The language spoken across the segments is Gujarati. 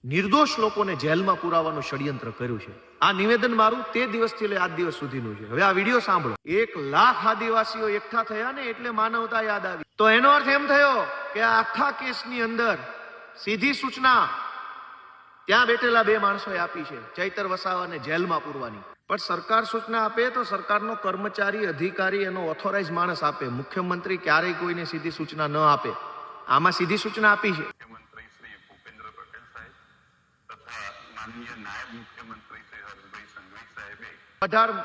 નિર્દોષ લોકોને જેલમાં પુરાવાનું ષડયંત્ર કર્યું છે. આ નિવેદન મારું તે દિવસથી લઈ આજ દિવસ સુધીનું છે. હવે આ વિડીયો સાંભળો. 1 લાખ આદિવાસીઓ એકઠા થયા ને એટલે માનવતા યાદ આવી. તો એનો અર્થ એમ થયો કે આ આખા કેસની અંદર સીધી સૂચના ત્યાં બેઠેલા 2 માણસોએ આપી છે, ચૈતર વસાવાને જેલમાં પૂરવાની. પણ સરકાર સૂચના આપે તો સરકારનો કર્મચારી અધિકારી એનો ઓથોરાઇઝ માણસ આપે. મુખ્યમંત્રી ક્યારેય કોઈને સીધી સૂચના ન આપે. આમાં સીધી સૂચના આપી છે. મુખ્યમંત્રી શ્રી ભૂપેન્દ્ર પટેલ સાહેબ તથા માનનીય નાયબ મુખ્યમંત્રી શ્રી હર્ષભાઈ સંઘવી સાહેબે 18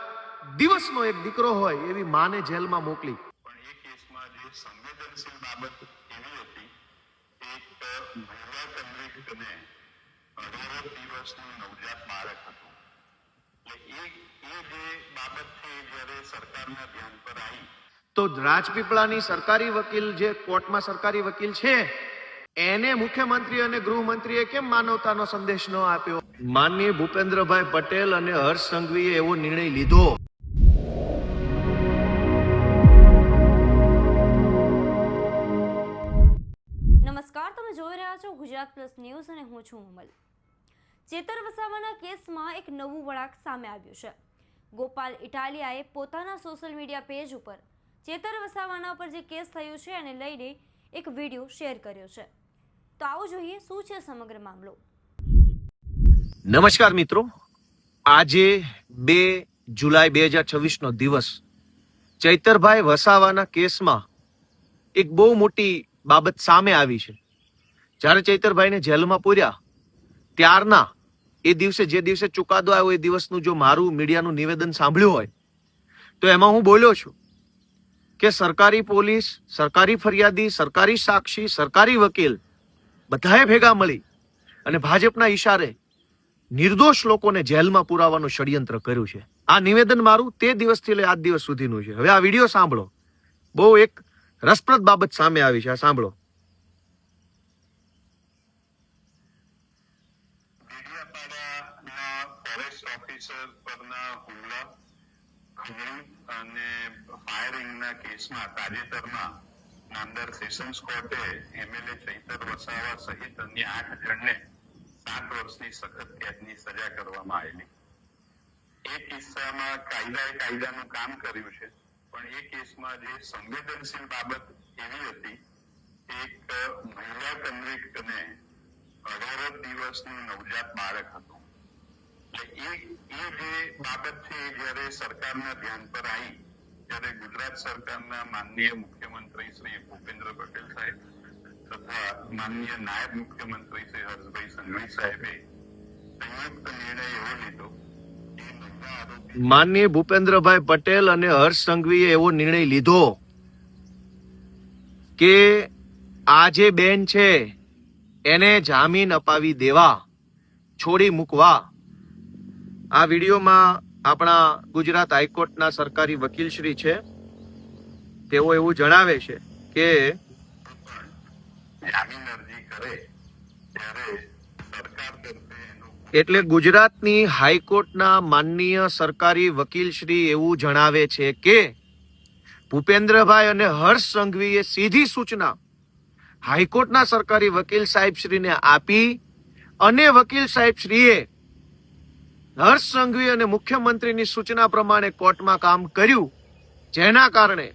દિવસનો એક દીકરો હોય એવી માને જેલમાં મોકલી. પણ એ કેસમાં જે સંવેદનશીલ બાબત એવી હતી, એક મહિલા કન્વિક્ટને 18 દિવસનું નવજાત બાળક હતું. એટલે એ જે બાબત છે જ્યારે સરકારના ધ્યાન પર આવી તો રાજપીપળાની સરકારી વકીલ જે કોર્ટમાં સરકારી વકીલ છે એને મુખ્યમંત્રી અને ગૃહમંત્રીએ કેમ માનવતાનો સંદેશ ન આપ્યો? માનનીય ભૂપેન્દ્રભાઈ પટેલ અને હર્ષ સંઘવીએ એવો નિર્ણય લીધો. નમસ્કાર, તમે જોઈ રહ્યા છો ગુજરાત પ્લસ ન્યૂઝ અને હું છું ઉમલ. ચેતર વસાવાના કેસમાં એક નવું વળાંક સામે આવ્યું છે. ગોપાલ ઇટાલિયાએ પોતાના સોશિયલ મીડિયા પેજ ઉપર ચેતર વસાવાના પર જે કેસ થયું છે એને લઈને એક વિડીયો શેર કર્યો છે. તો આવો જોઈએ શું છે સમગ્ર મામલો. નમસ્કાર મિત્રો, આજે 2 જુલાઈ 2026 નો દિવસ ચૈતરભાઈ વસાવાના કેસમાં એક બહુ મોટી બાબત સામે આવી છે. જ્યારે ચૈતરભાઈને જેલમાં પૂર્યા ત્યારના એ દિવસે જે દિવસે ચુકાદો આવ્યો એ દિવસનું જો મારું મીડિયાનું નિવેદન સાંભળ્યું હોય તો એમાં હું બોલ્યો છું કે સરકારી પોલીસ, સરકારી ફરિયાદી, સરકારી સાક્ષી, સરકારી વકીલ બધાએ ભેગા મળી અને ભાજપના ઈશારે નિર્દોષ લોકોને જેલમાં પુરાવાનું ષડયંત્ર કર્યું છે. આ નિવેદન મારું તે દિવસથી લઈ આજ દિવસ સુધીનું છે. હવે આ વિડીયો સાંભળો. બહુ એક રસપ્રદ બાબત સામે આવી છે. આ સાંભળો. ડેડિયાપાડાના ફોરેસ્ટ ઓફિસર પરના હુમલા, ખંડણી અને ફાયરિંગના કેસમાં તાજેતરમાં નામદાર સેશન્સ કોર્ટે એમએલએ ચૈતર વસાવા સહિત અન્ય 8 જણને 7 વર્ષની સખત કેદની સજા કરવામાં આવેલી. એ કિસ્સામાં કાયદાનું કામ કર્યું છે. પણ એ કેસમાં જે સંવેદનશીલ બાબત એવી હતી, એક મહિલા કન્વિક્ટને 18 દિવસનું નવજાત બાળક હતું. એટલે એ જે બાબત છે જ્યારે સરકારના ધ્યાન પર આવી ત્યારે ગુજરાત સરકારના માનનીય મુખ્યમંત્રી શ્રી ભૂપેન્દ્ર પટેલ સાહેબ તથા માનનીય નાયબ મુખ્યમંત્રી શ્રી હર્ષભાઈ સંઘવી સાહેબે સંયુક્ત નિર્ણય એવો લીધો. માનનીય ભૂપેન્દ્રભાઈ પટેલ અને હર્ષ સંઘવીએ એવો નિર્ણય લીધો કે આ જે બેન છે એને જામીન અપાવી દેવા, છોડી મૂકવા. આ વિડીયોમાં આપણા ગુજરાત હાઈકોર્ટના સરકારી વકીલ શ્રી છે, તેઓ એવું જણાવે છે કે જામીન અરજી કરે ત્યારે સરકાર તરફે એટલે ગુજરાતની હાઈકોર્ટના માનનીય સરકારી વકીલ શ્રી એવું જણાવે છે કે ભૂપેન્દ્રભાઈ અને હર્ષ સંઘવીએ સીધી સૂચના હાઈકોર્ટના સરકારી વકીલ સાહેબ શ્રીને આપી અને વકીલ સાહેબ શ્રીએ હર્ષ સંઘવી અને મુખ્યમંત્રીની સૂચના પ્રમાણે કોર્ટમાં કામ કર્યું, જેના કારણે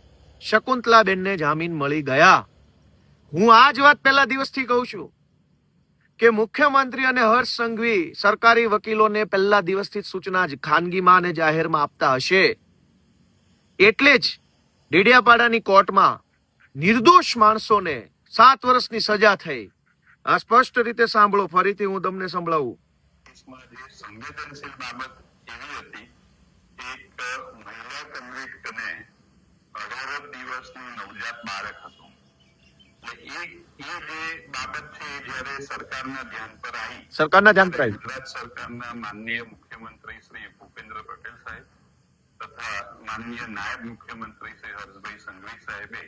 શકુંતલાબેનને જામીન મળી ગયા. હું આ જ વાત પહેલા દિવસથી કહું છું કે મુખ્યમંત્રી અને હર્ષ સંઘવી સરકારી વકીલોને પહેલા દિવસથી સૂચના જ ખાનગીમાં અને જાહેરમાં આપતા હશે. એટલે જ ડેડિયાપાડાની કોર્ટમાં નિર્દોષ માણસોને 7 વર્ષની સજા થઈ. આ સ્પષ્ટ રીતે સાંભળો, ફરીથી હું તમને સંભળાવું. કેસમાં જે સંવેદનશીલ બાબત એવી હતી, એક મહિલા કન્વિક્ટને 18 દિવસનું નવજાત બાળક હતું. એટલે એ જે બાબત છે જ્યારે સરકારના ધ્યાન પર આવી ગુજરાત સરકારના માનનીય મુખ્યમંત્રી શ્રી ભૂપેન્દ્ર પટેલ સાહેબ તથા માનનીય નાયબ મુખ્યમંત્રી શ્રી હર્ષભાઈ સંઘવી સાહેબે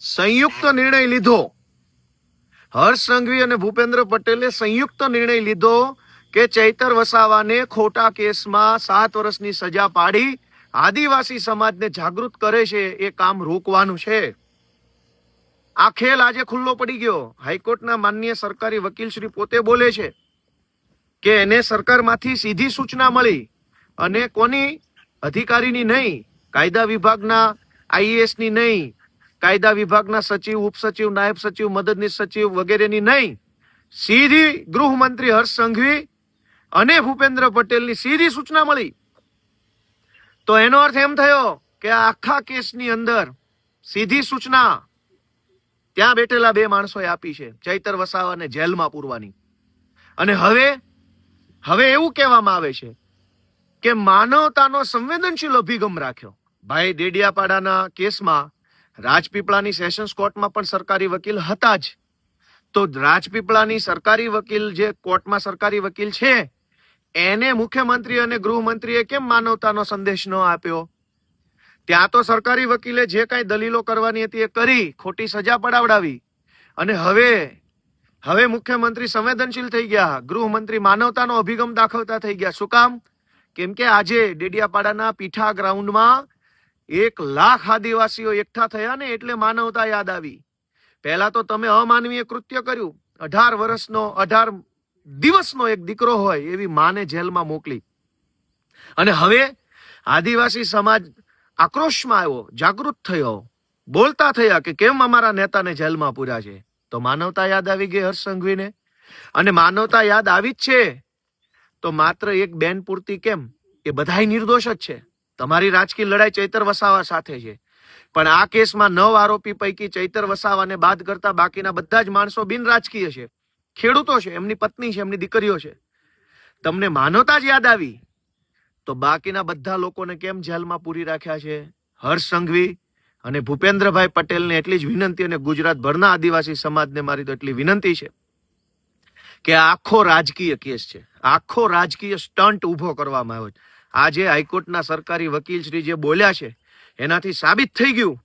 સંયુક્ત નિર્ણય લીધો. હર્ષ સંઘવી અને ભૂપેન્દ્ર પટેલે સંયુક્ત નિર્ણય લીધો કે ચૈતર વસાવાને ખોટા કેસમાં 7 વર્ષની સજા પાડી આદિવાસી સમાજને જાગૃત કરે છે એ કામ રોકવાનું છે. આ ખેલ આજે ખુલ્લો પડી ગયો. હાઈકોર્ટના માનનીય સરકારી વકીલ શ્રી પોતે બોલે છે કે એને સરકારમાંથી સીધી સૂચના મળી અને કોની અધિકારીની નહીં, કાયદા વિભાગના આઈએએસ ની નહીં, કાયદા વિભાગના સચિવ, ઉપસચિવ, નાયબ સચિવ, મદદનીશ સચિવ વગેરેની નહીં, સીધી ગૃહમંત્રી હર્ષ સંઘવી અને ભૂપેન્દ્ર પટેલની સીધી સૂચના મળી. તો એનો અર્થ એમ થયો કે આ આખા કેસની અંદર સીધી સૂચના ત્યાં બેઠેલા બે માણસોએ આપી છે, ચૈતર વસાવાને જેલમાં પૂરવાની. અને હવે એવું કહેવામાં આવે છે કે માનવતાનો સંવેદનશીલ અભિગમ રાખ્યો. ભાઈ ડેડિયાપાડાના કેસમાં રાજપીપળાની સેશન્સ કોર્ટમાં પણ સરકારી વકીલ હતા જ. તો રાજપીપળાની સરકારી વકીલ જે કોર્ટમાં સરકારી વકીલ છે એને મુખ્યમંત્રી અને ગૃહમંત્રીએ કેમ માનવતાનો સંદેશ ન આપ્યો? ત્યાં તો સરકારી વકીલે જે કાંઈ દલીલો કરવાની હતી એ કરી, ખોટી સજા પડાવડાવી. અને હવે મુખ્યમંત્રી સંવેદનશીલ થઈ ગયા, ગૃહમંત્રી માનવતાનો અભિગમ દાખવતા થઈ ગયા. શું કામ? કેમ કે આજે ડેડિયાપાડાના પીઠા ગ્રાઉન્ડમાં 1 લાખ આદિવાસીઓ એકઠા થયા ને એટલે માનવતા યાદ આવી. પહેલા તો તમે અમાનવીય કૃત્ય કર્યું, 18 દિવસનો એક દીકરો હોય એવી માને જેલમાં મોકલી. અને હવે આદિવાસી સમાજ આક્રોશમાં આવ્યો, જાગૃત થયો, બોલતા થયા કે કેમ અમારા નેતાને જેલમાં પૂર્યા છે. તો માનવતા યાદ આવી ગઈ હર્ષ સંઘવીને. અને માનવતા યાદ આવી જ છે તો માત્ર એક બેન પૂરતી કેમ? એ બધાય નિર્દોષ જ છે. તમારી રાજકીય લડાઈ ચૈતર વસાવા સાથે છે, પણ આ કેસમાં 9 આરોપી પૈકી ચૈતર વસાવાને બાદ કરતા બાકીના બધા જ માણસો બિન રાજકીય છે, ખેડૂતો છે, એમની પત્ની છે, એમની દીકરીઓ છે. તમને માનવતા જ યાદ આવી તો બાકીના બધા લોકોને કેમ જેલમાં પૂરી રાખ્યા છે? હર્ષ સંઘવી અને ભૂપેન્દ્રભાઈ પટેલને એટલી જ વિનંતી, અને ગુજરાતભરના આદિવાસી સમાજને મારી તો એટલી વિનંતી છે કે આખો રાજકીય કેસ છે, આખો રાજકીય સ્ટન્ટ ઉભો કરવામાં આવ્યો છે. આજે હાઈકોર્ટના સરકારી વકીલ શ્રી જે બોલ્યા છે એનાથી સાબિત થઈ ગયું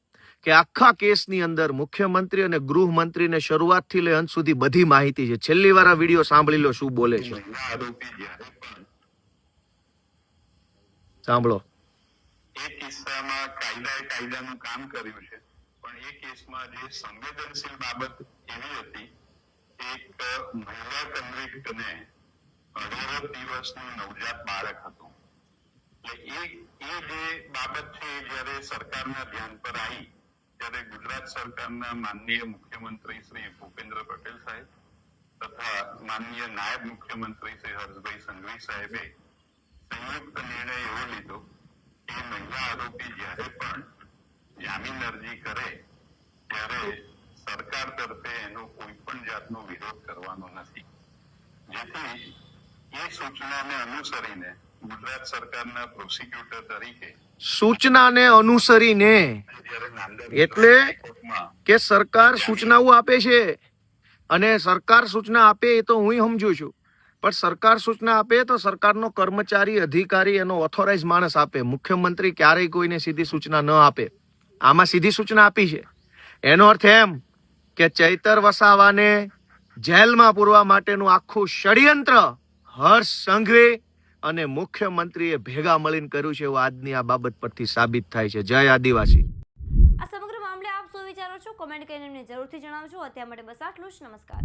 કે આખા કેસની અંદર મુખ્યમંત્રી અને ગૃહમંત્રીને શરૂઆતથી લઈ અંત સુધી બધી માહિતી છે. છેલ્લી વાર આ વિડીયો સાંભળી લો શું બોલે છે. આરોપી જ્યારે પણ સાંભળો. એ કિસ્સામાં કાયદાનું કામ કર્યું છે, પણ એ કેસમાં જે સંવેદનશીલ બાબત એવી હતી, એક મહિલા કન્વિક્ટને 18 દિવસનું નવજાત બાળક હતું. એટલે એ જે બાબત છે જ્યારે સરકારના ધ્યાન પર આવી ત્યારે ગુજરાત સરકારના માનનીય મુખ્યમંત્રી શ્રી ભૂપેન્દ્ર પટેલ સાહેબ તથા માનનીય નાયબ મુખ્યમંત્રી શ્રી હર્ષભાઈ સંઘવી સાહેબે સંયુક્ત નિર્ણય એવો લીધો કે મહિલા આરોપી જ્યારે પણ જામીન અરજી કરે ત્યારે સરકાર તરફે એનો કોઈ પણ જાતનો વિરોધ કરવાનો નથી. જેથી એ સૂચનાને અનુસરીને ગુજરાત સરકારના પ્રોસિક્યુટર તરીકે સૂચનાને અનુસરીને એટલે કે સરકાર સૂચનાઓ આપે છે, અને સરકાર સૂચના આપે એ તો હું સમજુ છું, પણ સરકાર સૂચના આપે તો સરકારનો કર્મચારી, અધિકારી, એનો ઓથોરાઇઝ માણસ આપે. મુખ્યમંત્રી ક્યારેય કોઈને સીધી સૂચના ન આપે. આમાં સીધી સૂચના આપી છે. એનો અર્થ એમ કે ચૈતર વસાવાને જેલમાં પૂરવા માટેનું આખું ષડયંત્ર હર્ષ સંઘવી અને મુખ્યમંત્રીએ ભેગા મળીને કર્યું છે એવું આજની આ બાબત પરથી સાબિત થાય છે. જય આદિવાસી. આ સમગ્ર મામલે આપ શું વિચારો છો? કોમેન્ટ કરીને અમને જરૂરથી જણાવજો. અત્યાર માટે બસ આટલું જ. નમસ્કાર.